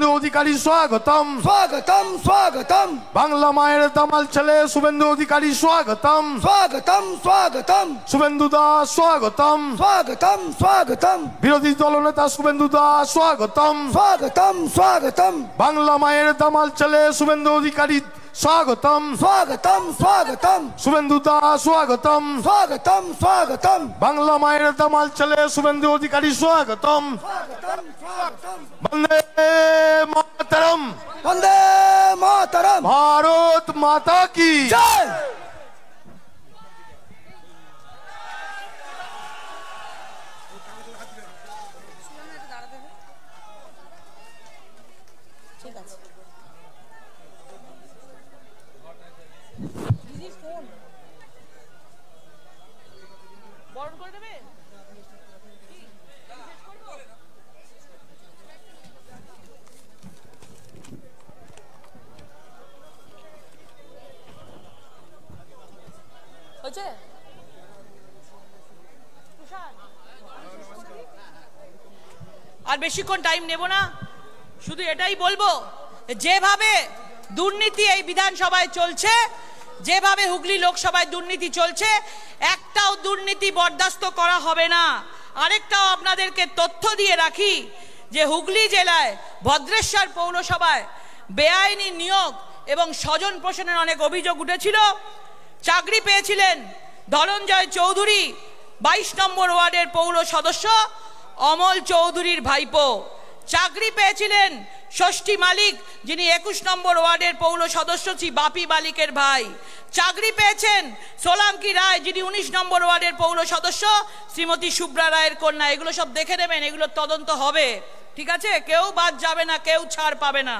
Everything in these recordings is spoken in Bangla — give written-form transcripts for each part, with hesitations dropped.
শুভেন্দু অধিকারী স্বাগতম স্বাগতম স্বাগতম। বাংলা মায়ের দামাল ছেলে শুভেন্দু অধিকারী স্বাগতম স্বাগতম স্বাগতম। শুভেন্দু দাস স্বাগতম স্বাগতম স্বাগতম। বিরোধী দলনেতা শুভেন্দু দাস স্বাগতম স্বাগতম স্বাগতম। বাংলা মায়ের দামাল ছেলে শুভেন্দু অধিকারী স্বাগতম স্বাগতম স্বাগতম। শুভেন্দু দাস স্বাগতম স্বাগতম স্বাগতম। বাংলা মায়ের দামাল ছেলে শুভেন্দু অধিকারী স্বাগতম। স্বাগতম স্বাগতম। বন্দে মাতরম। বন্দে মাতরম। ভারত মাতা কি জয়। আর বেশিক্ষণ টাইম নেব না, শুধু এটাই বলবো, যেভাবে দুর্নীতি এই বিধানসভায় চলছে, যেভাবে হুগলি লোকসভায় দুর্নীতি চলছে, একটাও দুর্নীতি বরদাস্ত করা হবে না। আরেকটাও আপনাদেরকে তথ্য দিয়ে রাখি যে হুগলি জেলায় ভদ্রেশ্বর পৌরসভায় বেআইনি নিয়োগ এবং স্বজন পোষণের অনেক অভিযোগ উঠেছিল। চাকরি পেয়েছিলেন ধনঞ্জয় চৌধুরী 22 নম্বর ওয়ার্ডের পৌর সদস্য অমল চৌধুরীর ভাইপো। চাকরি পেয়েছিলেন ষষ্ঠী মালিক, যিনি 21 নম্বর ওয়ার্ডের পৌর সদস্য শ্রী বাপি মালিকের ভাই। চাকরি পেয়েছেন সোলাঙ্কি রায়, যিনি 19 নম্বর ওয়ার্ডের পৌর সদস্য শ্রীমতী শুভ্রা রায়ের কন্যা। এগুলো সব দেখে নেবেন, এগুলো তদন্ত হবে, ঠিক আছে? কেউ বাদ যাবে না, কেউ ছাড় পাবে না।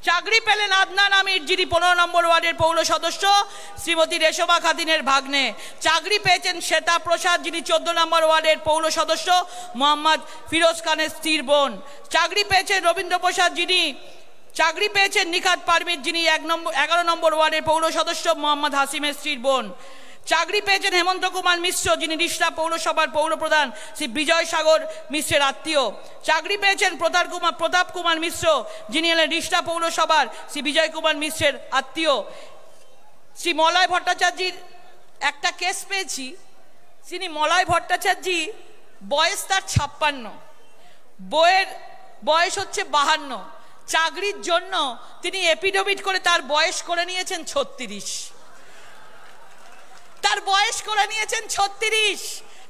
চাকরি পেলেন আদনান আমির, যিনি 15 নম্বর ওয়ার্ডের পৌর সদস্য শ্রীমতী রেশমা খাদিনের ভাগ্নে। চাকরি পেয়েছেন শ্বেতা প্রসাদ, যিনি 14 নম্বর ওয়ার্ডের পৌর সদস্য মোহাম্মদ ফিরোজ খানের স্ত্রীর বোন। চাকরি পেয়েছেন রবীন্দ্র প্রসাদ, যিনি চাকরি পেয়েছেন নিখাত পারমিত, যিনি 11 নম্বর ওয়ার্ডের পৌর সদস্য মোহাম্মদ হাসিমের স্ত্রীর বোন। চাকরি পেয়েছেন হেমন্ত কুমার মিশ্র, যিনি রিষ্টা পৌরসভার পৌরপ্রধান শ্রী বিজয় সাগর মিশ্রের আত্মীয়। চাকরি পেয়েছেন প্রতাপ কুমার মিশ্র, যিনি হলেন রিষ্টা পৌরসভার শ্রী বিজয় কুমার মিশ্রের আত্মীয়। শ্রী মলয় ভট্টাচার্যের একটা কেস পেয়েছি, তিনি মলয় ভট্টাচার্যি বয়স তার 56, বইয়ের বয়স হচ্ছে 52। চাকরির জন্য তিনি এপিডেভিট করে তার বয়স করে নিয়েছেন 36, তার বয়স করে নিয়েছেন 36,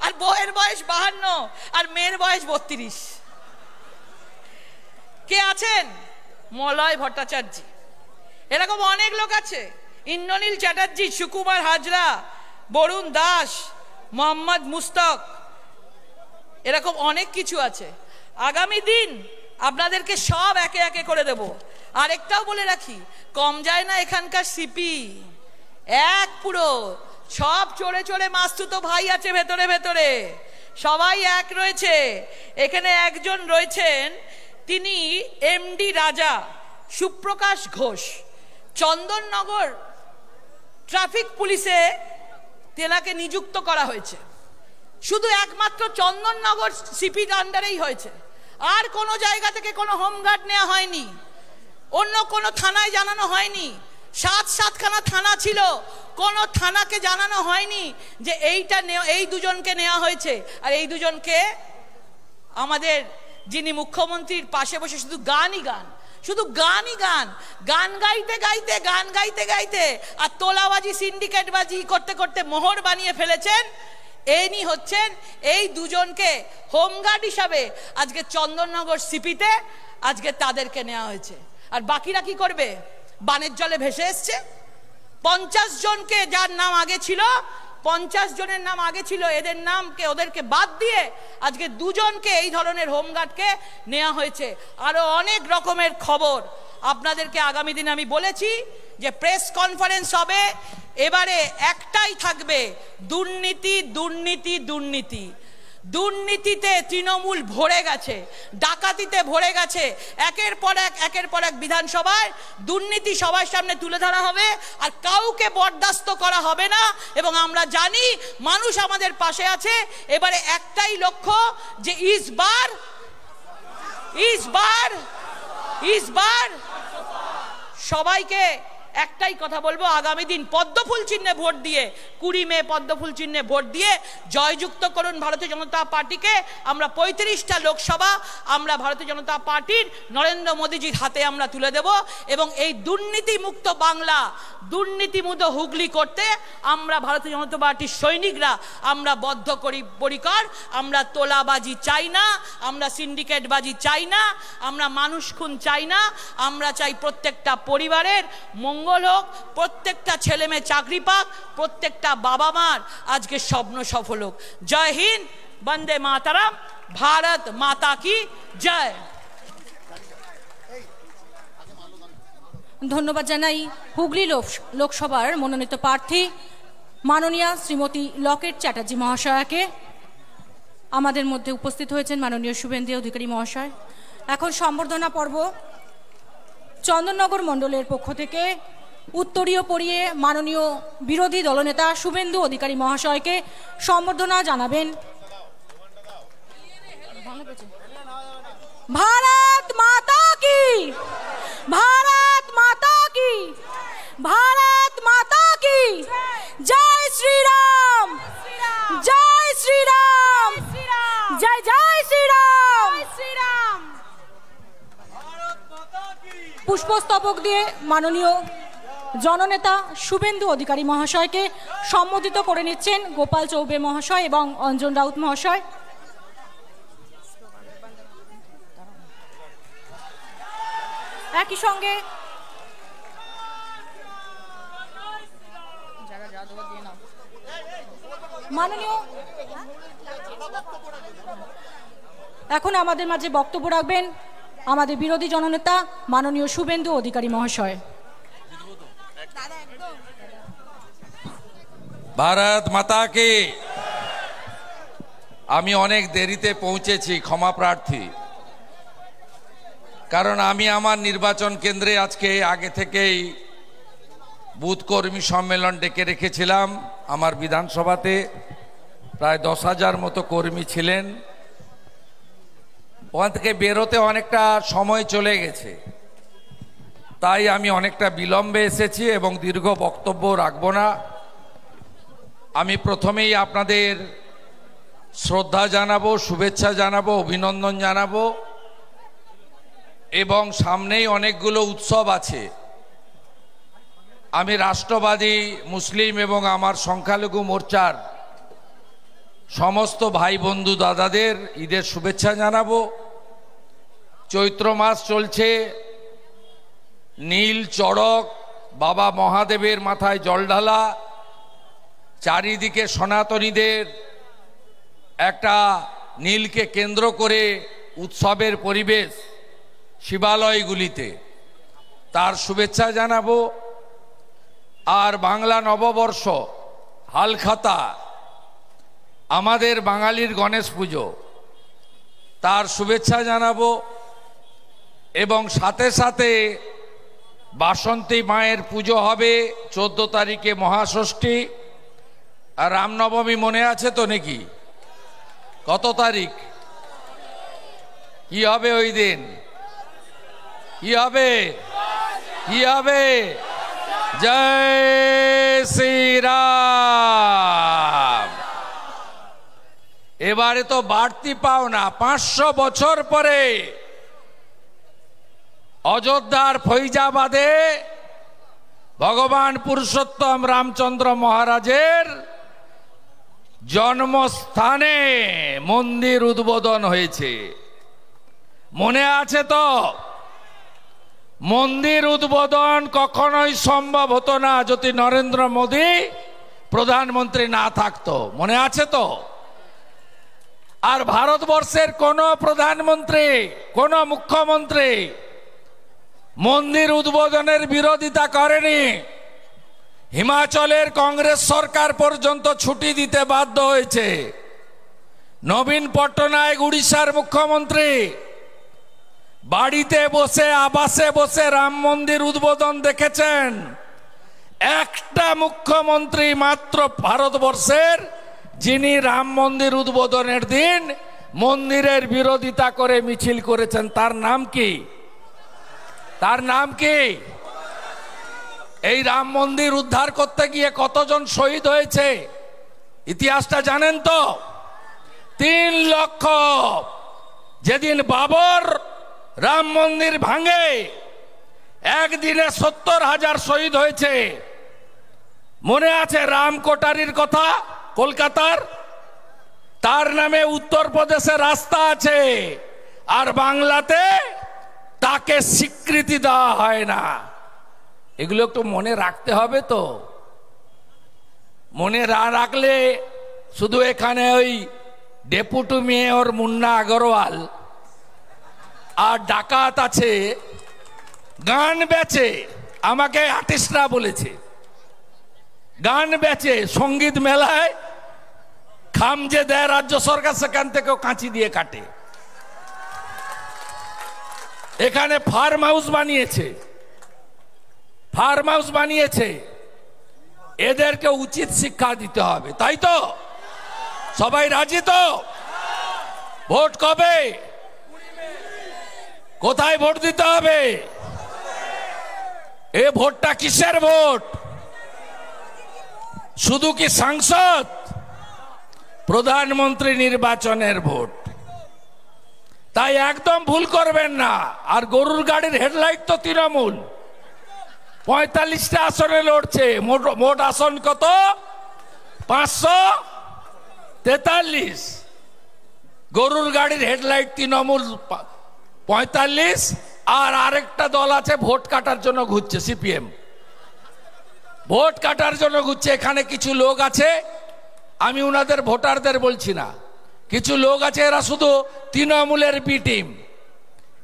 আর বউয়ের বয়স 52 আর মেয়ের বয়স 32। কে আছেন? মলয় ভট্টাচার্য। এরকম অনেক লোক আছে, ইন্দ্রনীল চ্যাটার্জি, সুকুমার হাজরা, বরুণ দাস, মোহাম্মদ মুস্তাক, এরকম অনেক কিছু আছে। আগামী দিন আপনাদেরকে সব একে একে করে দেব। আরেকটাও বলে রাখি, কম যায় না এখানকার সিপি, এক পুরো সব চড়ে চড়ে মাস্তুতো ভাই আছে ভেতরে ভেতরে, সবাই এক রয়েছে। এখানে একজন রয়েছেন, তিনি এমডি রাজা সুপ্রকাশ ঘোষ, চন্দননগর ট্রাফিক পুলিশে তেনাকে নিযুক্ত করা হয়েছে। শুধু একমাত্র চন্দননগর সিপির আন্ডারেই হয়েছে, আর কোনো জায়গা থেকে কোনো হোমগার্ড নেওয়া হয়নি, অন্য কোনো থানায় জানানো হয়নি। 7খানা থানা ছিল, কোনো থানাকে জানানো হয়নি যে এই দুজনকে নেওয়া হয়েছে। আর এই দুজনকে আমাদের যিনি মুখ্যমন্ত্রীর পাশে বসে শুধু গানই গান, শুধু গানই গান, গান গাইতে গাইতে গান গাইতে গাইতে আর তোলাবাজি সিন্ডিকেটবাজি করতে করতে মোহর বানিয়ে ফেলেছেন। এনি হচ্ছেন এই দুজনকে হোমগার্ড হিসাবে আজকে চন্দননগর সিপিতে আজকে তাদেরকে নেওয়া হয়েছে। আর বাকিরা কি করবে? বানের জলে ভেসে এসছে। 50 জনকে, যার নাম আগে ছিল, 50 জনের নাম আগে ছিল, এদের নামকে ওদেরকে বাদ দিয়ে আজকে দুজনকে এই ধরনের হোমগার্ডকে নেওয়া হয়েছে। আরো অনেক রকমের খবর আপনাদেরকে আগামী দিনে আমি বলেছি যে প্রেস কনফারেন্স হবে। এবারে একটাই থাকবে, দুর্নীতি দুর্নীতি দুর্নীতি। দুর্নীতিতে তৃণমূল ভরে গেছে, ডাকাতিতে ভরে গেছে। একের পর এক বিধানসভায় দুর্নীতি সবার সামনে তুলে ধরা হবে, আর কাউকে বরদাস্ত করা হবে না। এবং আমরা জানি মানুষ আমাদের পাশে আছে। এবারে একটাই লক্ষ্য যে ইস বার इस बार সবাইকে একটাই কথা বলবো, আগামী দিন পদ্মফুল চিহ্নে ভোট দিয়ে 20 মে পদ্মফুল চিহ্নে ভোট দিয়ে জয়যুক্ত করুন ভারতীয় জনতা পার্টিকে। আমরা 35টা লোকসভা আমরা ভারতীয় জনতা পার্টির নরেন্দ্র মোদীজির হাতে আমরা তুলে দেব এবং এই দুর্নীতিমুক্ত বাংলা, দুর্নীতিমুক্ত হুগলি করতে আমরা ভারতীয় জনতা পার্টির সৈনিকরা আমরা বদ্ধপরিকর। আমরা তোলাবাজি চাই না, আমরা সিন্ডিকেটবাজি চাই না, আমরা মানুষ খুন চাই না। আমরা চাই প্রত্যেকটা পরিবারের মঙ্গল হোক, প্রত্যেকটা ছেলে মেয়ে চাকরি পাক, প্রত্যেকটা বাবা মার আজকে স্বপ্ন সফল হোক। জয় হিন্দ, বন্দে মাতারাম, ভারত মাতা কি জয়। ধন্যবাদ জানাই হুগলি লোকসভার মনোনীত প্রার্থী মাননীয়া শ্রীমতী লকেট চ্যাটার্জি মহাশয়াকে। আমাদের মধ্যে উপস্থিত হয়েছেন মাননীয় শুভেন্দু অধিকারী মহাশয়। এখন সম্বর্ধনা পর্ব। চন্দননগর মণ্ডলের পক্ষ থেকে উত্তরীয় পরিয়ে মাননীয় বিরোধী দলনেতা শুভেন্দু অধিকারী মহাশয়কে সম্বর্ধনা জানাবেন। ভারত মাতা কি, ভারত মাতা কি, ভারত মাতা কি জয় শ্রীরাম, জয় শ্রীরাম, জয় জয় শ্রীরাম। পুষ্পস্তবক দিয়ে মাননীয় জননেতা শুভেন্দু অধিকারী মহাশয়কে সম্বোধিত করে নিচ্ছেন গোপাল চৌবে মহাশয় এবং অঞ্জন রাউত মহাশয়। একই সঙ্গে মাননীয় এখন আমাদের মাঝে বক্তব্য রাখবেন আমাদের বিরোধী জননেতা মাননীয় শুভেন্দু অধিকারী মহাশয়। ভারত মাতা কি। আমি অনেক দেরিতে পৌঁছেছি, ক্ষমা প্রার্থী, কারণ আমি আমার নির্বাচন কেন্দ্রে আজকে আগে থেকেই বুথ কর্মী সম্মেলন ডেকে রেখেছিলাম। আমার বিধানসভাতে প্রায় 10,000 মতো কর্মী ছিলেন। ওখান থেকে বেরোতে অনেকটা সময় চলে গেছে, তাই আমি অনেকটা বিলম্বে এসেছি এবং দীর্ঘ বক্তব্য রাখব না। আমি প্রথমেই আপনাদের শ্রদ্ধা জানাবো, শুভেচ্ছা জানাবো, অভিনন্দন জানাবো এবং সামনেই অনেকগুলো উৎসব আছে। আমি রাষ্ট্রবাদী মুসলিম এবং আমার সংখ্যালঘু মোর্চার সমস্ত ভাই বন্ধু দাদাদের ঈদের শুভেচ্ছা জানাবো। চৈত্র মাস চলছে, নীল চড়ক, বাবা মহাদেবের মাথায় জল ঢালা, চারিদিকে সনাতনীদের একটা নীলকে কেন্দ্র করে উৎসবের পরিবেশ শিবালয়গুলিতে, তার শুভেচ্ছা জানাবো। আর বাংলা নববর্ষ হালখাতা, আমাদের বাঙালির গণেশ পুজো, তার শুভেচ্ছা জানাবো এবং সাথে সাথে বাসন্তী মায়ের পুজো হবে 14 তারিখে মহাষষ্ঠী। আর রামনবমী মনে আছে তো নাকি? কত তারিখ? কি হবে ওই দিন? কি হবে? কি হবে? জয় শ্রীরাম। এবারে তো বাড়তি পাও না, 500 বছর পরে অযোধ্যার ফৈজাবাদে ভগবান পুরুষোত্তম রামচন্দ্র মহারাজের জন্মস্থানে মন্দির উদ্বোধন হয়েছে। মনে আছে তো? মন্দির উদ্বোধন কখনোই সম্ভব হতো না যদি নরেন্দ্র মোদী প্রধানমন্ত্রী না থাকতো। মনে আছে তো? আর ভারতবর্ষের কোন প্রধানমন্ত্রী, কোন মুখ্যমন্ত্রী মন্দির উদ্বোধনের বিরোধিতা করেনি। হিমাচলের কংগ্রেস সরকার পর্যন্ত ছুটি দিতে বাধ্য হয়েছে। নবীন পট্টনায়ক উড়িষ্যার মুখ্যমন্ত্রী বাড়িতে বসে, আবাসে বসে রাম মন্দির উদ্বোধন দেখেছেন। একটা মুখ্যমন্ত্রী মাত্র ভারতবর্ষের যিনি রাম মন্দির উদ্বোধনের দিন মন্দিরের বিরোধিতা করে মিছিল করেছেন, তার নাম কি? তার নাম কি? এই রাম মন্দির উদ্ধার করতে গিয়ে কতজন শহীদ হয়েছে ইতিহাসটা জানেন তো? 3 লক্ষ। যেদিন বাবর রাম মন্দির ভাঙে একদিনে 70,000 শহীদ হয়েছে। মনে আছে রাম কোটারির কথা কলকাতার? তার নামে উত্তরপ্রদেশে রাস্তা আছে, আর বাংলাতে তাকে স্বীকৃতি দেওয়া হয় না। এগুলো একটু মনে রাখতে হবে তো। মনে না রাখলে শুধু এখানে ওই ডেপুটি মেয়র মুন্না আগরওয়াল আর ডাকাত আছে, গান বেচে। আমাকে আর্টিস্টরা বলেছে গান বেচে, সঙ্গীত মেলায় খাম যে দেয় রাজ্য সরকার সেখান থেকেও কাঁচি দিয়ে কাটে। এখানে ফার্ম হাউস বানিয়েছে। এদেরকে উচিত শিক্ষা দিতে হবে, তাই তো? সবাই রাজি তো? ভোট কবে? কোথায় ভোট দিতে হবে? এ ভোটটা কিসের ভোট? শুধু কি সাংসদ? প্রধানমন্ত্রী নির্বাচনের ভোট। তাই একদম ভুল করবেন না। আর গরুর গাড়ির হেডলাইট তো তৃণমূল 45টা আসনে লড়ছে। মোট আসন কত? 543। গরুর গাড়ির হেডলাইট তৃণমূল 45, আর আরেকটা দল আছে ভোট কাটার জন্য ঘুরছে, সিপিএম। ভোট কাটার জন্য ঘুরছে। এখানে কিছু লোক আছে, আমি উনাদের ভোটারদের বলছি না, কিছু লোক আছে এরা শুধু তৃণমূলের বি টিম।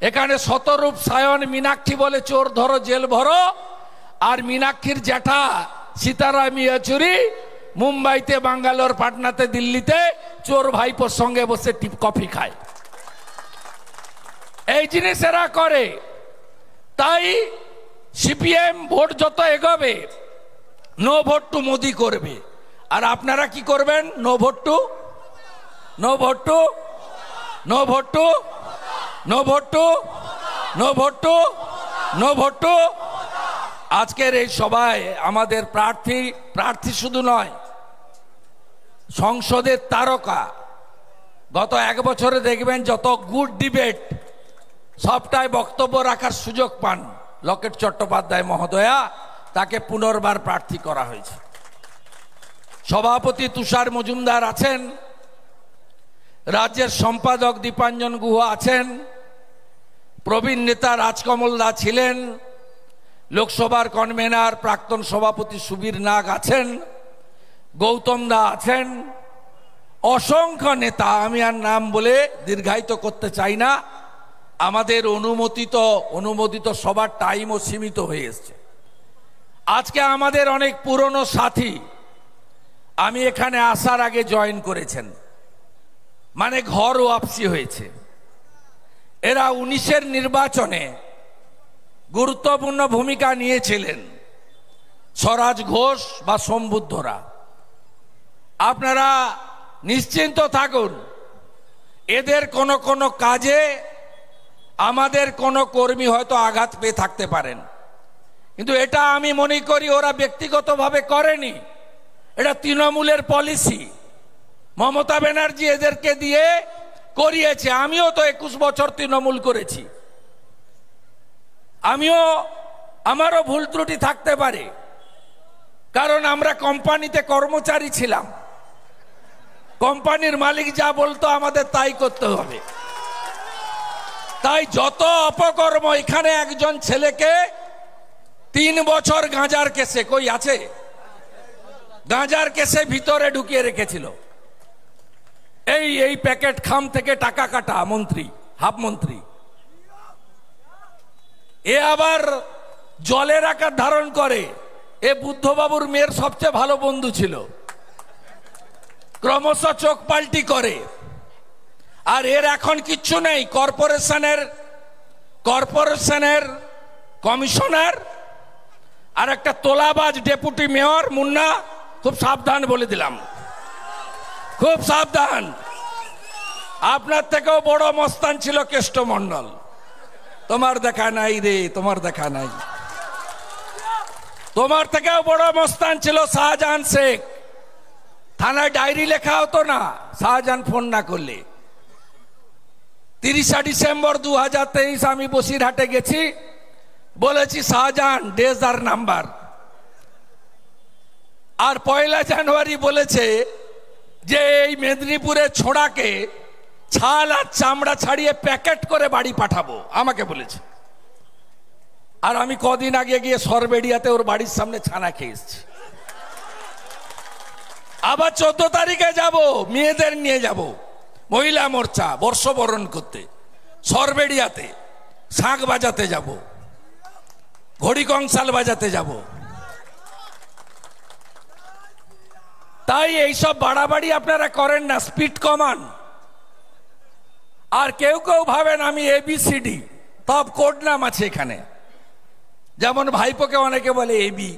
এখানে শতরূপ সায়ন মীনাক্ষী বলে চোর ধরো জেল ভরো, আর মীনাক্ষীর জ্যাঠা সীতারাম ইয়েচুরি মুম্বাইতে, বাঙ্গালোর, পাটনাতে, দিল্লিতে চোর ভাইপোর সঙ্গে বসে কফি খায়। এই জিনিস এরা করে। তাই সিপিএম ভোট যত এগোবে নো ভোট টু মোদি করবে। আর আপনারা কি করবেন? নো ভোট টু আজকের এই সভায় আমাদের প্রার্থী শুধু নয়, সংসদের তারকা। গত 1 বছরে দেখবেন যত গুড ডিবেট সবটাই বক্তব্য রাখার সুযোগ পান লকেট চট্টোপাধ্যায় মহোদয়া, তাকে পুনর্বার প্রার্থী করা হয়েছে। সভাপতি তুষার মজুমদার আছেন, রাজ্যের সম্পাদক দীপাঞ্জন গুহ আছেন, প্রবীণ নেতা রাজকমল দা ছিলেন, লোকসভার কনভেনার প্রাক্তন সভাপতি সুবীর নাগ আছেন, গৌতম দা আছেন, অসংখ্য নেতা। আমি আর নাম বলে দীর্ঘায়িত করতে চাই না। আমাদের অনুমোদিত সবার টাইমও সীমিত হয়ে এসছে। আজকে আমাদের অনেক পুরনো সাথী আমি এখানে আসার আগে জয়েন করেছেন, মানে ঘর ওয়াপসি হয়েছে। এরা 19-এর নির্বাচনে গুরুত্বপূর্ণ ভূমিকা নিয়েছিলেন, স্বরাজ ঘোষ বা সম্বুদ্ধরা। আপনারা নিশ্চিন্ত থাকুন, এদের কোনো কাজে আমাদের কোনো কর্মী হয়তো আঘাত পেয়ে থাকতে পারেন, কিন্তু এটা আমি মনে করি ওরা ব্যক্তিগতভাবে করেনি, এটা তৃণমূলের পলিসি। মমতা ব্যানার্জি এদেরকে দিয়ে করিয়েছে। আমিও তো 21 বছর তৃণমূল করেছি, আমারও ভুল ত্রুটি থাকতে পারে, কারণ আমরা কোম্পানিতে কর্মচারী ছিলাম। কোম্পানির মালিক যা বলতো আমাদের তাই করতে হবে। তাই যত অপকর্ম, এখানে একজন ছেলেকে 3 বছর গাঁজার কেসে, কই আছে, গাঁজার কেসে ভিতরে ঢুকিয়ে রেখেছিল। এই প্যাকেট খাম থেকে টাকা কাটা মন্ত্রী, হাফ মন্ত্রী। এ আবার জলের আকার ধারণ করে। এ বুদ্ধবাবুর মেয়ের সবচেয়ে ভালো বন্ধু ছিল, ক্রমশ চোখ পাল্টি করে। আর এর এখন কিচ্ছু নেই। কর্পোরেশনের কমিশনার আর একটা তোলাবাজ ডেপুটি মেয়র মুন্না, খুব সাবধান বলে দিলাম, খুব সাবধান। আপনার থেকেও বড় মস্তান ছিল কেষ্টমণ্ডল। তোমার দেখা নাই রে, তোমার দেখা নাই। তোমার থেকেও বড় মস্তান ছিল শাহজাহান শেখ। থানায় ডায়েরি লেখা হতো না শাহজাহান ফোন না করলে। 30 ডিসেম্বর 2023 আমি বসিরহাটে গেছি, বলেছি শাহজাহান ডেজার নাম্বার। আর 1 জানুয়ারি বলেছে যে এই মেদিনীপুরে ছোড়াকে ছাল আর চামড়া ছাড়িয়ে প্যাকেট করে বাড়ি পাঠাবো, আমাকে বলেছে। আর আমি কদিন আগে গিয়ে সরবেড়িয়াতে ওর বাড়ির সামনে ছানা খেয়ে এসেছি। আবার 14 তারিখে যাব, মেয়েদের নিয়ে যাব মহিলা মোর্চা বর্ষবরণ করতে সরবেড়িয়াতে, শাঁখ বাজাতে যাব, ঘড়ি কংসাল বাজাতে যাব। তাই এইসব বাড়াবাড়ি আপনারা করেন না, স্পিড কমান। আর কেউ কেউ ভাবেন আমি ABCD, তব কোড নাম আছে এখানে। যেমন ভাইপোকে অনেকে বলে এবি।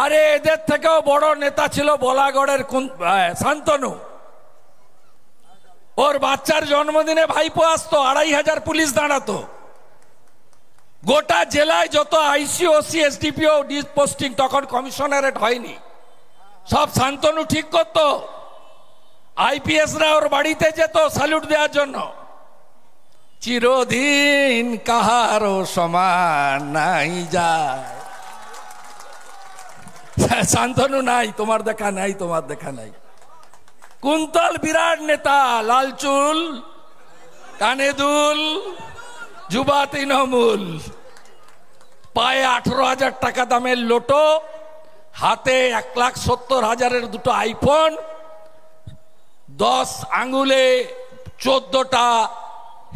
আরে এদের থেকেও বড় নেতা ছিল বলাগড়ের শান্তনু। ওর বাচ্চার জন্মদিনে ভাইপো আসতো, 2500 পুলিশ দাঁড়াতো। গোটা জেলায় যত IC, OC, SDPO পোস্টিং, তখন কমিশনারেট হয়নি, সব শান্তনু ঠিক করতো। IPSরা ওর বাড়িতে যেত স্যালুট দেওয়ার জন্য। চিরদিন কাহারও সমান নাই যায়। শান্তনু নাই, তোমার দেখা নাই, তোমার দেখা নাই। কুন্তল বিরাট নেতা, লাল চুল, কানে দুল, যুবা তৃণমূল, পায়ে 18,000 টাকা দামের লোটো, হাতে 1,70,000-এর 2টো আইফোন, 10 আঙ্গুলে 14টা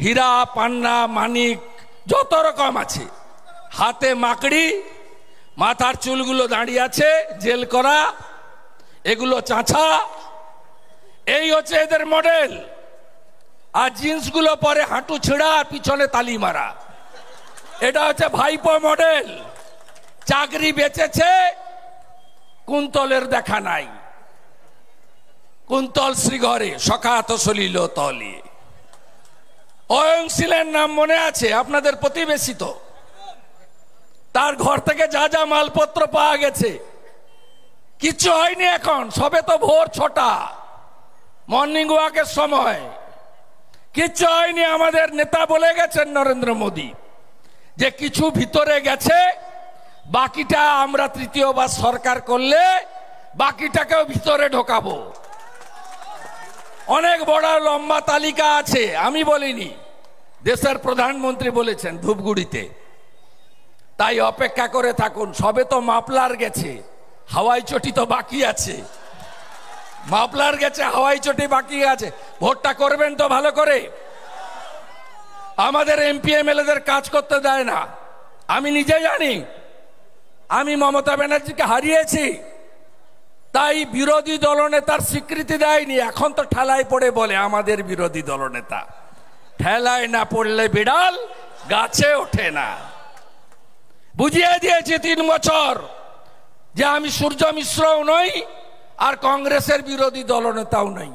হীরা, পান্না, মানিক, যত রকম আছে, হাতে মাকড়ি, মাথার চুলগুলো দাঁড়িয়ে আছে জেল করা, এগুলো চাঁচা। এই হচ্ছে এদের মডেল। আর জিন্সগুলো পরে হাঁটু ছেঁড়া, পিছনে তালি মারা। এটা হচ্ছে ভাইপো মডেল। চাকরি বেচেছে, কুন্তলের দেখা নাই। কুন্তল শ্রীঘরে সখাত সলিল তলে। অয়ংশীলের নাম মনে আছে আপনাদের? প্রতিবেশী তো। তার ঘর থেকে যা যা মালপত্র পাওয়া গেছে, কিচ্ছু হয়নি এখন। সবে তো ভোর 6টা, মর্নিং ওয়াকের সময়। কিচ্ছু হয়নি। আমাদের নেতা বলে গেছেন নরেন্দ্র মোদী যে কিছু ভিতরে গেছে, বাকিটা আমরা তৃতীয়বার সরকার করলে বাকিটাকেও ভিতরে ঢোকাবো। অনেক বড় লম্বা তালিকা আছে, আমি বলিনি, দেশের প্রধানমন্ত্রী বলেছেন ধূপগুড়িতে। তাই অপেক্ষা করে থাকুন। সবে তো মাপলার গেছে, হাওয়াই চটি তো বাকি আছে। মাপলার গেছে, হাওয়াই চটি বাকি আছে। ভোটটা করবেন তো ভালো করে। আমাদের MP MLA-দের কাজ করতে দেয় না, আমি নিজে জানি। আমি মমতা ব্যানার্জিকে হারিয়েছি, তাই বিরোধী দলনেতার স্বীকৃতি দেয়নি। এখন তো ঠেলায় পড়ে বলে আমাদের বিরোধী দলনেতা। ঠেলায় না পড়লে বিড়াল গাছে ওঠে না। বুঝিয়ে দিয়েছি 3 বছর যে আমি সূর্য মিশ্রও নই আর কংগ্রেসের বিরোধী দলনেতাও নই।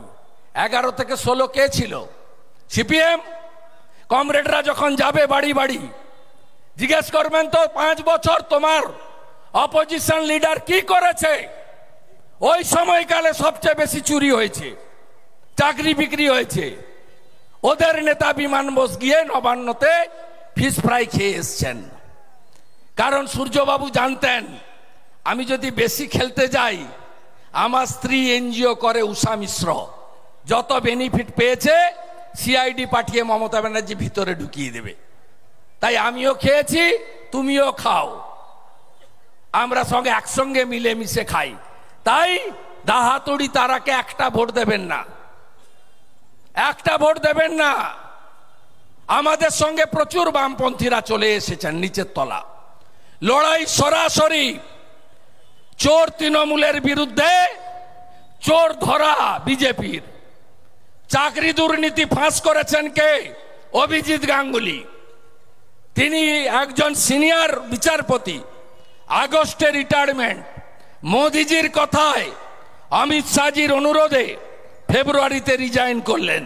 11 থেকে 16 কে ছিল? CPM। কমরেডরা যখন যাবে বাড়ি বাড়ি, জিজ্ঞেস করবেন তো 5 বছর তোমার অপোজিশন লিডার কি করেছে? ওই সময়কালে সবচেয়ে বেশি চুরি হয়েছে, চাকরি বিক্রি হয়েছে। ওদের নেতা বিমান বোস গিয়ে নবান্নতে ফিশ ফ্রাই খেয়ে এসছেন। কারণ সূর্যবাবু জানতেন আমি যদি বেশি খেলতে যাই, আমার স্ত্রী NGO করে উষা মিশ্র, যত বেনিফিট পেয়েছে CID পাঠিয়ে মমতা ব্যানার্জি ভিতরে ঢুকিয়ে দেবে। তাই আমিও খেয়েছি, তুমিও খাও, আমরা সঙ্গে একসঙ্গে মিলেমিশে খাই। তাই দাহাতুড়ি তারাকে একটা ভোট দেবেন না, একটা ভোট দেবেন না। আমাদের সঙ্গে প্রচুর বামপন্থীরা চলে এসেছেন নিচের তলা। লড়াই সরাসরি। চোর তৃণমূলের বিরুদ্ধে, চোর ধরা বিজেপির। চাকরি দুর্নীতি ফাঁস করেছেন কে? অভিজিৎ গাঙ্গুলি। তিনি একজন সিনিয়র বিচারপতি, আগস্টে রিটায়ারমেন্ট। মোদিজির কথায়, অমিত শাহজির অনুরোধে ফেব্রুয়ারিতে রিজাইন করলেন।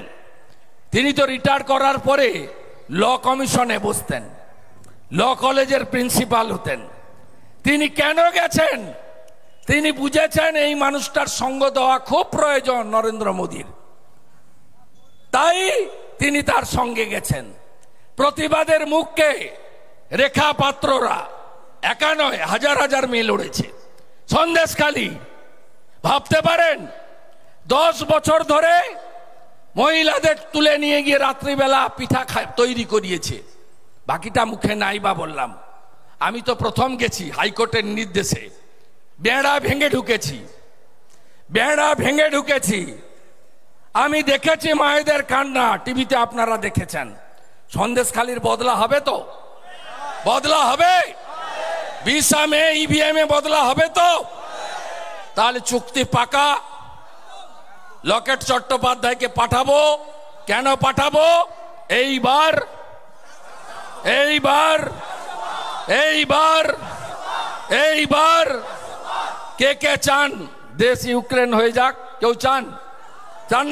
তিনি তো রিটায়ার করার পরে ল কমিশনে বসতেন, ল কলেজের প্রিন্সিপাল হতেন। তিনি কেন গেছেন? তিনি বুঝেছেন এই মানুষটার সঙ্গ দেওয়া খুব প্রয়োজন নরেন্দ্র মোদীর, তাই তিনি তার সঙ্গে গেছেন। প্রতিবাদের মুখকে রেখা পাত্ররা একা নয়, হাজার হাজার মেয়ে লড়েছে। সন্দেশখালী ভাবতে পারেন 10 বছর ধরে মহিলাদের তুলে নিয়ে গিয়ে রাত্রিবেলা পিঠা তৈরি করিয়েছে। বাকিটা মুখে নাই বা বললাম। আমি তো প্রথম গেছি হাইকোর্টের নির্দেশে, বেড়া ভেঙে ঢুকেছি। আমি দেখেছি মায়েদের কান্না, টিভিতে আপনারা দেখেছেন। সন্দেশখালীর বদলা হবে তো? বদলা হবে? 20 মে ইভিএম এ বদলা হবে তো? তাহলে চুক্তি পাকা। লকেট চট্টোপাধ্যায়কে পাঠাবো। কেন পাঠাবো? এইবার কে কে চান দেশ ইউক্রেন হয়ে যাক? কেউ চান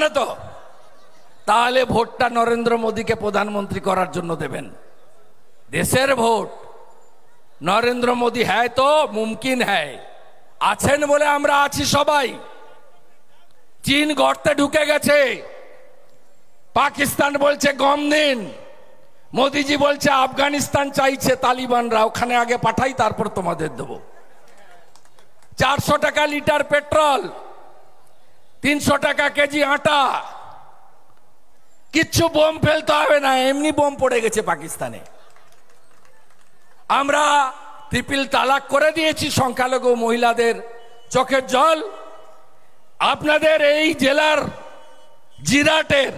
না তো? তাহলে ভোটটা নরেন্দ্র মোদীকে প্রধানমন্ত্রী করার জন্য দেবেন। দেশের ভোট নরেন্দ্র মোদী হ্যায় তো মুমকিন হ্যায়, আছেন বলে আমরা আছি সবাই। চীন গর্তে ঢুকে গেছে, পাকিস্তান বলছে গম দিন, মোদিজি বলছে আফগানিস্তান চাইছে তালিবানরা, ওখানে আগে পাঠাই তারপর তোমাদের দেব। 400 টাকা লিটার পেট্রোল, 300 টাকা কেজি আটা, কিচ্ছু বোম ফেলতে হবে না, এমনি বোম পড়ে গেছে পাকিস্তানে। আমরা ট্রিপল তালাক করে দিয়েছি সংখ্যালঘু মহিলাদের চোখের জল। আপনাদের এই জেলার জিরাটের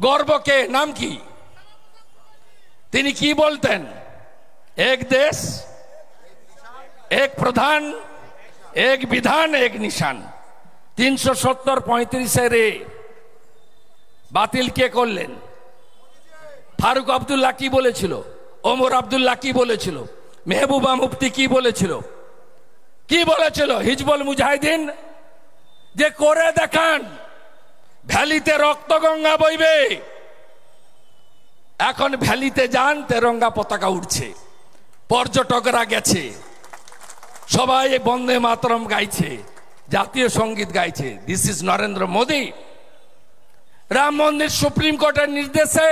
গর্বকে নাম কি? তিনি কি বলতেন? এক দেশ এক প্রধান, এক বিধান, এক নিশান। 370-35 বাতিল কে করলেন? ফারুক আব্দুল্লাহ কি বলেছিল? ওমর আব্দুল্লাহ কি বলেছিল? মেহবুবা মুফতি কি বলেছিল? হিজবুল মুজাহিদিন যে করে দেখান ভ্যালিতে রক্তগঙ্গা বইবে। এখন ভ্যালিতে যান, তেরঙ্গা পতাকা উঠছে, পর্যটকরা গেছে, সবাই বন্দে মাতরম গাইছে, জাতীয় সঙ্গীত গাইছে। This is Narendra Modi. Ram Mandir supreme কোর্টের নির্দেশে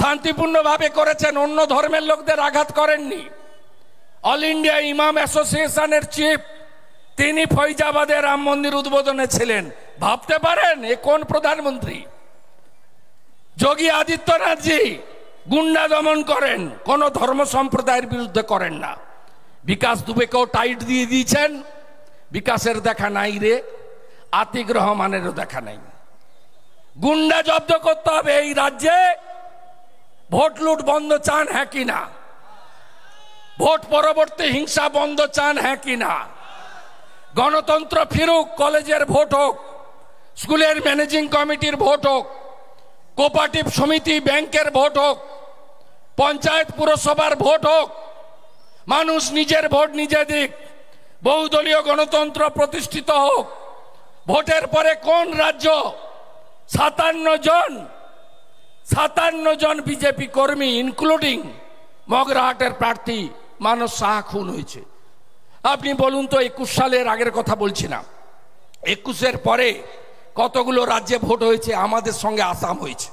শান্তিপূর্ণভাবে করেছেন, অন্য ধর্মের লোকদের আঘাত করেননি। অল ইন্ডিয়া ইমাম অ্যাসোসিয়েশনের চিফ তিনি ফৈজাবাদে রাম মন্দির উদ্বোধনে ছিলেন। ভাবতে পারেন এ কোন প্রধানমন্ত্রী? যোগী আদিত্যনাথজি গুন্ডা দমন করেন, কোন ধর্ম সম্প্রদায়ের বিরুদ্ধে করেন না। বিকাশ দুবেকেও টাইট দিয়ে দিয়েছেন, বিকাশের দেখা নাই রে, আতিক রহমানেরও দেখা নাই। গুন্ডা জব্দ করতে হবে এই রাজ্যে। ভোট লুট বন্ধ চান হ্যাঁ কি না? ভোট পরবর্তী হিংসা বন্ধ চান হ্যাঁ কি না? গণতন্ত্র ফিরুক, কলেজের ভোট হোক, স্কুলের ম্যানেজিং কমিটির ভোট হোক, কোঅপারেটিভ সমিতি ব্যাংকের ভোট হোক, পঞ্চায়েত পুরসভার ভোট হোক, মানুষ নিজের ভোট নিজে দিক, বহুদলীয় গণতন্ত্র প্রতিষ্ঠিত হোক। ভোটের পরে কোন রাজ্য 57 জন বিজেপি কর্মী ইনক্লুডিং মগরাহাটের প্রার্থী মানস সাহা খুন হয়েছে? আপনি বলুন তো। 21 সালের আগের কথা বলছি না, 21-এর পরে কতগুলো রাজ্যে ভোট হয়েছে? আমাদের সঙ্গে আসাম হয়েছে,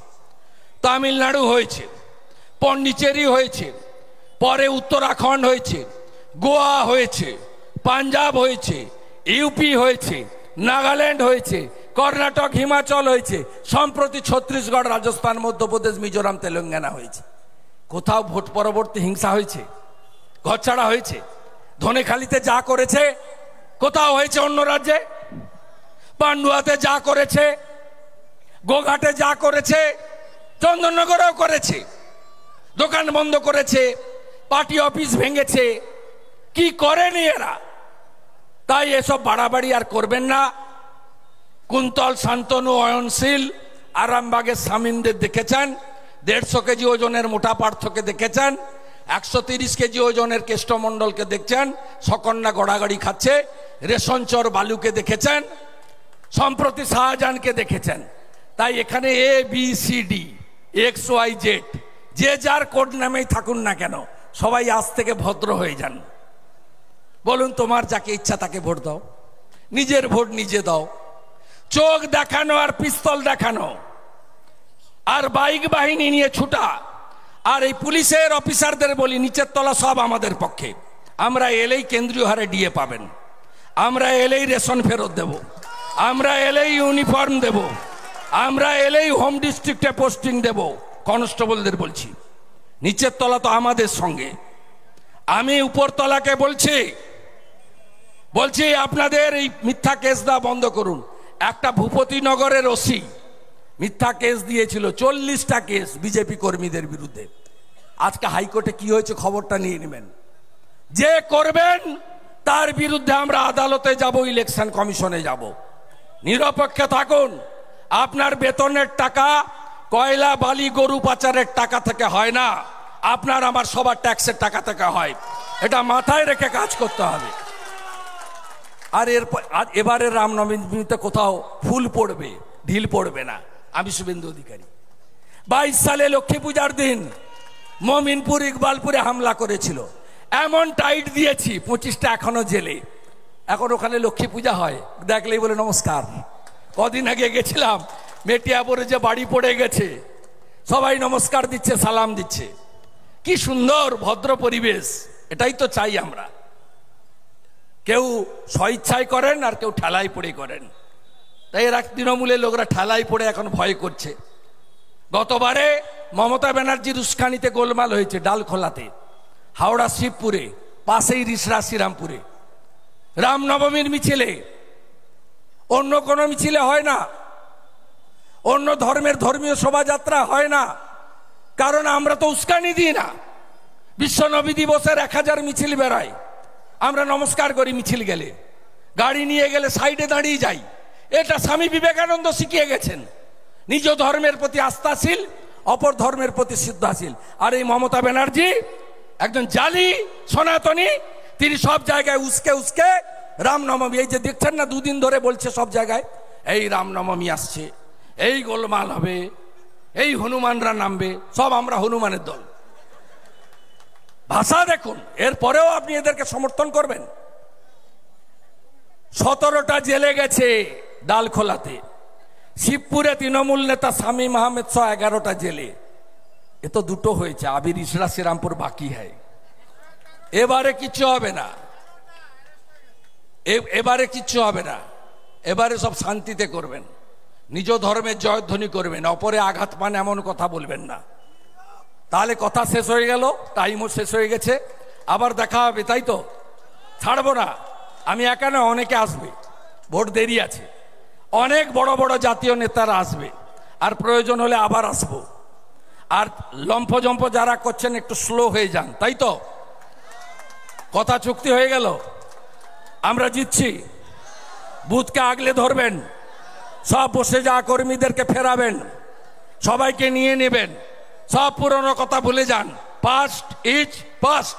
তামিলনাড়ু হয়েছে, পন্ডিচেরি হয়েছে, পরে উত্তরাখণ্ড হয়েছে, গোয়া হয়েছে, পাঞ্জাব হয়েছে, ইউপি হয়েছে, নাগাল্যান্ড হয়েছে, কর্ণাটক, হিমাচল হয়েছে, সম্প্রতি ছত্তিশগড়, রাজস্থান, মধ্যপ্রদেশ, মিজোরাম, তেলেঙ্গানা হয়েছে। কোথাও ভোট পরবর্তী হিংসা হয়েছে? ঘরছাড়া হয়েছে? ধনেখালিতে যা করেছে কোথাও হয়েছে অন্য রাজ্যে? পান্ডুয়াতে যা করেছে, গোঘাটে যা করেছে, চন্দননগরেও করেছে। দোকান বন্ধ করেছে, পার্টি অফিস ভেঙেছে, কি করেনি এরা? তাই এসব বাড়াবাড়ি আর করবেন না। কুন্তল, শান্তনু, অয়নশীল, আরামবাগের শামীমদের দেখেছেন, 150 কেজি ওজনের মোটা পার্থকে দেখেছেন, 130 কেজি ওজনের কেষ্টমণ্ডলকে দেখছেন, সকন্যা গড়াগড়ি খাচ্ছে, রেশনচর বালুকে দেখেছেন, সম্প্রতি শাহজাহানকে দেখেছেন। তাই এখানে ABCD XYZ, যে যার কোড নামেই থাকুন না কেন, সবাই আজ থেকে ভদ্র হয়ে যান। বলুন, তোমার যাকে ইচ্ছা তাকে ভোট দাও, নিজের ভোট নিজে দাও। চোখ দেখানো আর পিস্তল দেখানো আর বাইক বাহিনী নিয়ে ছুটা, আর এই পুলিশের অফিসারদের বলি নিচের তলা সব আমাদের পক্ষে। আমরা এলেই কেন্দ্রীয় হারে ডিএ পাবেন, আমরা এলেই রেশন ফেরত দেব, আমরা এলেই ইউনিফর্ম দেব, আমরা এলেই হোম ডিস্ট্রিক্টে পোস্টিং দেব। কনস্টেবলদের বলছি, নিচের তলা তো আমাদের সঙ্গে। আমি উপর তলাকে বলছি আপনাদের এই মিথ্যা কেস দেওয়া বন্ধ করুন। একটা ভূপতিনগরের ওসি মিথ্যা কেস দিয়েছিল, 40টা কেস বিজেপি কর্মীদের বিরুদ্ধে। আজকে হাইকোর্টে কি হয়েছে খবরটা নিয়ে নেবেন। যে করবেন তার বিরুদ্ধে আমরা আদালতে যাব, ইলেকশন কমিশনে যাব। নিরপেক্ষ থাকুন। আপনার বেতনের টাকা কয়লা বালি গরু পাচারের টাকা থেকে হয় না, আপনার আমার সবার ট্যাক্সের টাকা থেকে হয়। এটা মাথায় রেখে কাজ করতে হবে। আর এবারে রামনবমীতে কোথাও ফুল পড়বে, ঢিল পড়বে না। আমি শুভেন্দু অধিকারী 22 সালে লক্ষ্মী পূজার দিন মমিনপুর ইকবালপুরে হামলা করেছিল, এমন টাইট দিয়েছি 25টা এখনো জেলে। এখন ওখানে লক্ষ্মী পূজা হয়, দেখলেই বলে নমস্কার। কদিন আগে গেছিলাম, মেটিয়াপুরে যে বাড়ি পড়ে গেছে, সবাই নমস্কার দিচ্ছে, সালাম দিচ্ছে। কি সুন্দর ভদ্র পরিবেশ। এটাই তো চাই আমরা। কেউ স্বইচ্ছায় করেন আর কেউ ঠেলাই পড়ে করেন। তাই এরা তৃণমূলের লোকরা ঠেলাই পড়ে এখন ভয় করছে। গতবারে মমতা ব্যানার্জির উস্কানিতে গোলমাল হয়েছে ডালখোলাতে, হাওড়া শিবপুরে, পাশেই রিসরা শ্রীরামপুরে। রামনবমীর মিছিলে অন্য কোনো মিছিলে হয় না, অন্য ধর্মের ধর্মীয় শোভাযাত্রা হয় না, কারণ আমরা তো উস্কানি দিই না। বিশ্ব নবী দিবসের 1000 মিছিল বেড়ায়, আমরা নমস্কার করি। মিছিল গেলে, গাড়ি নিয়ে গেলে সাইডে দাঁড়িয়ে যাই। এটা স্বামী বিবেকানন্দ শিখিয়ে গেছেন। নিজ ধর্মের প্রতি আস্থাশীল, অপর ধর্মের প্রতি শ্রদ্ধাশীল। আর এই মমতা ব্যানার্জি একজন জালি সনাতনী, তিনি সব জায়গায় উস্কে রামনবমী, এই যে দেখছেন না 2 দিন ধরে বলছে সব জায়গায় এই রামনবমী আসছে, এই গোলমাল হবে, এই হনুমানরা নামবে, সব আমরা হনুমানের দল। ভাষা দেখুন। এরপরেও আপনি এদেরকে সমর্থন করবেন। 17টা জেলে গেছে ডালখোলাতে, শিবপুরে তৃণমূল নেতা শামীম আহমেদ সহ 11টা জেলে। এ তো 2টো হয়েছে, আবির রিসরা শ্রীরামপুর বাকি হয়। এবারে কিচ্ছু হবে না, এবারে কিচ্ছু হবে না। এবারে সব শান্তিতে করবেন, নিজ ধর্মের জয়ধ্বনি করবেন, অপরে আঘাত পান এমন কথা বলবেন না। তাহলে কথা শেষ হয়ে গেল, টাইমও শেষ হয়ে গেছে, আবার দেখা হবে। তাই তো ছাড়বো না। আমি একা না, অনেকে আসবে, ভোট দেরি আছে। অনেক বড় বড় জাতীয় নেতারা আসবে, আর প্রয়োজন হলে আবার আসবো। আর লম্ফজম্প যারা করছেন একটু স্লো হয়ে যান। তাই তো কথা চুক্তি হয়ে গেল, আমরা জিতছি। বুথকে আগলে ধরবেন, সব বসে যাওয়া কর্মীদেরকে ফেরাবেন, সবাইকে নিয়ে নেবেন, সব পুরনো কথা ভুলে যান। Past is past.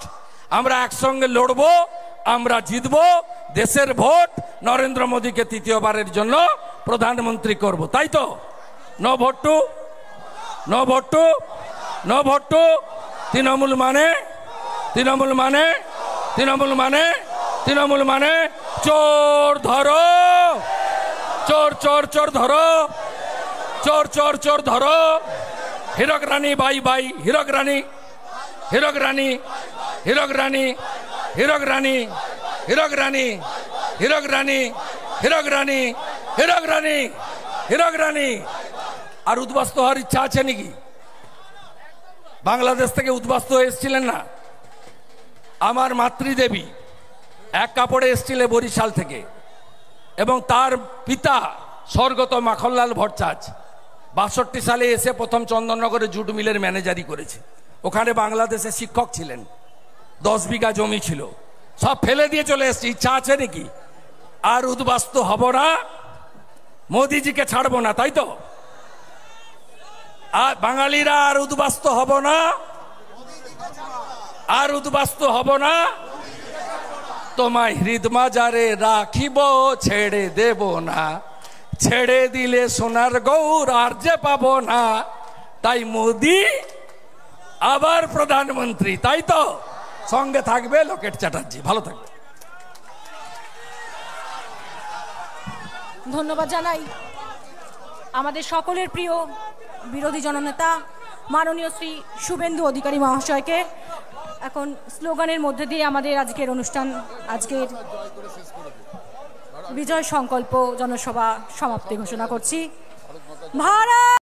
আমরা একসঙ্গে লড়বো, আমরা জিতবো, দেশের ভোট নরেন্দ্র মোদীকে 3য়বারের জন্য প্রধানমন্ত্রী করব। তাই তো no vote to, no vote to, no vote to Trinamool মানে, তৃণমূল মানে, তৃণমূল মানে, তৃণমূল মানে চোর ধরো, চোর চোর চোর ধরো, চোর চোর চোর ধরো। হীরক রানী বাই বাই, হীরক রানী, হীরক রানী, হীরক রানী, হীরক রানী, হীরক রানী, হীরক রানী, হীরক রানী, হীরক রানী, হীরক রানী। আর উদ্বাস্ত হওয়ার ইচ্ছা আছে নাকি? বাংলাদেশ থেকে উদ্বাস্ত হয়ে এসেছিলেন না? আমার মাতৃদেবী এক কাপড়ে এসেছিলেন বরিশাল থেকে, এবং তার পিতা স্বর্গত মাখনলাল ভট্টাচার্য 62 সালে এসে প্রথম চন্দননগরে জুট মিলের ম্যানেজারি করেছে। ওখানে বাংলাদেশে শিক্ষক ছিলেন, 10 বিঘা জমি ছিল, সব ফেলে দিয়ে চলে এসছে। ইচ্ছা আছে নাকি? আর উদ্বাস্তু হব না, মোদিজিকে ছাড়বো না। তাই তো আর বাঙালিরা আর উদ্বাস্তু হব না, আর উদ্বাস্তু হব না। তোমায় হৃদমাজারে রাখিব, ছেড়ে দেব না, ছেড়ে দিলে সোনার গৌর আর যে পাবো না। তাই মোদি আবার প্রধানমন্ত্রী, তাই তো? সঙ্গে থাকবে লকেট চ্যাটার্জি। ভালো থাকবে। ধন্যবাদ জানাই আমাদের সকলের প্রিয় বিরোধী জননেতা মাননীয় শ্রী শুভেন্দু অধিকারী মহাশয়কে। এখন স্লোগানের মধ্যে দিয়ে আমাদের আজকের অনুষ্ঠান, আজকের বিজয় সংকল্প জনসভা সমাপ্তি ঘোষণা করছি। ভারত